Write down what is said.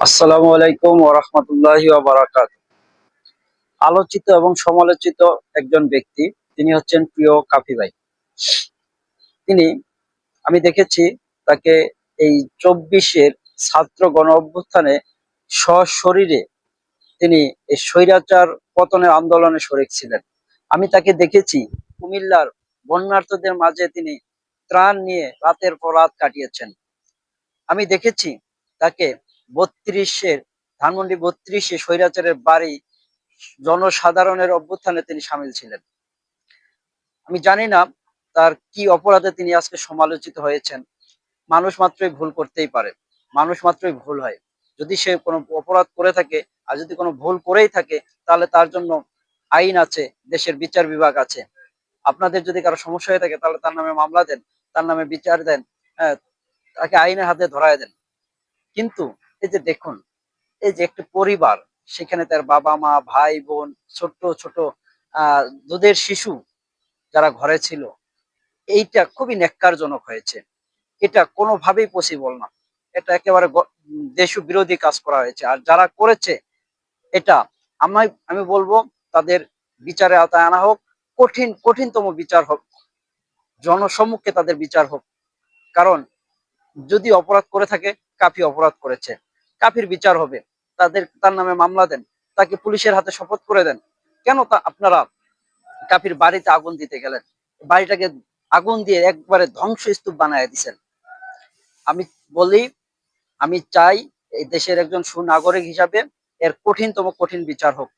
আসসালামু আলাইকুম ওয়া রাহমাতুল্লাহি ওয়া বারাকাতুহু। আলোচিত এবং সমালোচিত একজন ব্যক্তি, তিনি হচ্ছেন প্রিয় কাফি ভাই। তিনি আমি দেখেছি তাকে এই ২৪-এর ছাত্র গণ অভ্যুত্থানে সশরীরে তিনি এই স্বৈরাচার পতনের আন্দোলনে শরিক ছিলেন। আমি তাকে দেখেছি কুমিল্লার বন্যার্তদের মাঝে তিনি ত্রাণ নিয়ে রাতের পর রাত কাটিয়েছেন। আমি দেখেছি তাকে ৩২-এর ধানমন্ডি ৩২-এ স্বৈরাচারের বাড়ি জনসাধারণের অভ্যুত্থানে তিনি সামিল ছিলেন। আমি জানি না তার কি অপরাধে তিনি আজকে সমালোচিত হয়েছেন। মানুষ মাত্রই ভুল করতেই পারে, মানুষ মাত্রই ভুল হয়। যদি সে কোনো অপরাধ করে থাকে আর যদি কোনো ভুল করেই থাকে, তাহলে তার জন্য আইন আছে, দেশের বিচার বিভাগ আছে। আপনাদের যদি কারো সমস্যা হয়ে থাকে তাহলে তার নামে মামলা দেন, তার নামে বিচার দেন, হ্যাঁ, তাকে আইনের হাতে ধরায় দেন। কিন্তু এই যে দেখুন, এই যে একটি পরিবার, সেখানে তার বাবা মা ভাই বোন ছোট্ট ছোট দুধের শিশু যারা ঘরে ছিল, এইটা খুবই ন্যাক্কারজনক হয়েছে। এটা কোনোভাবেই পসিবল না। এটা একেবারে দেশ বিরোধী কাজ করা হয়েছে। আর যারা করেছে এটা, আমি বলবো তাদের বিচারে আওতায় আনা হোক, কঠিনতম বিচার হোক, জনসম্মুখে তাদের বিচার হোক। কারণ যদি অপরাধ করে থাকে, কাফি অপরাধ করেছে, কাফির বিচার হবে। তার নামে মামলা দেন, তাকে পুলিশের হাতে শপথ করে দেন। কেন তা আপনারা কাফির বাড়িতে আগুন দিতে গেলেন? বাড়িটাকে আগুন দিয়ে একবারে ধ্বংসস্তূপ বানায় দিছেন। আমি বলি, আমি চাই এই দেশের একজন সুনাগরিক হিসাবে এর কঠিন বিচার হোক।